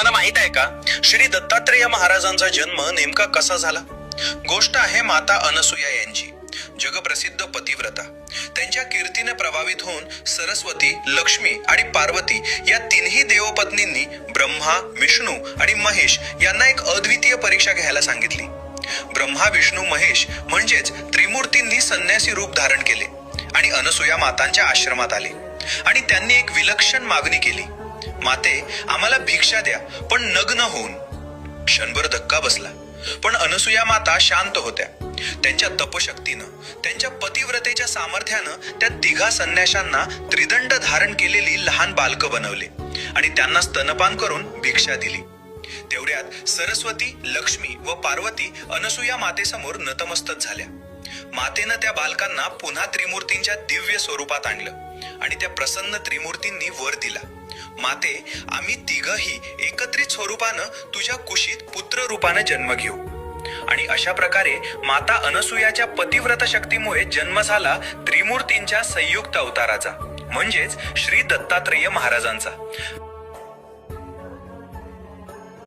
तुम्हाला माहित आहे का, श्री दत्तात्रेय महाराजांचा जन्म नेमका कसा झाला? गोष्ट आहे माता अनसुया यांची, जगप्रसिद्ध पतिव्रता. त्यांच्या कीर्तीने प्रभावित होऊन सरस्वती, लक्ष्मी आणि पार्वती या तिन्ही देवपत्नींनी ब्रह्मा, विष्णू आणि महेश यांना एक अद्वितीय परीक्षा घ्यायला सांगितली. ब्रह्मा, विष्णू, महेश म्हणजेच त्रिमूर्तींनी संन्यासी रूप धारण केले आणि अनसुया मातांच्या आश्रमात आले आणि त्यांनी एक विलक्षण मागणी केली. माते, आम्हाला भिक्षा द्या, पण नग्न होऊन. क्षणभर धक्का बसला, पण अनसुया माता शांत होत्या. त्यांच्या तपशक्तीनं, त्यांच्या पतिव्रतेच्या सामर्थ्यानं त्या तिघा संन्याशांना त्रिदंड धारण केलेली लहान बालकं बनवले आणि त्यांना स्तनपान करून भिक्षा दिली. तेवढ्यात सरस्वती, लक्ष्मी व पार्वती अनसुया मातेसमोर नतमस्तक झाल्या. मातेनं त्या बालकांना पुन्हा त्रिमूर्तींच्या दिव्य स्वरूपात आणलं आणि त्या प्रसन्न त्रिमूर्तींनी वर दिला. माते, आम्ही तिघही एकत्रित स्वरूपानं तुझ्या कुशीत पुत्र रूपानं जन्म घेऊ. आणि अशा प्रकारे माता अनसुयाच्या पतिव्रत शक्तीमुळे जन्म झाला त्रिमूर्तींच्या संयुक्त अवताराचा, म्हणजेच श्री दत्तात्रेय महाराजांचा.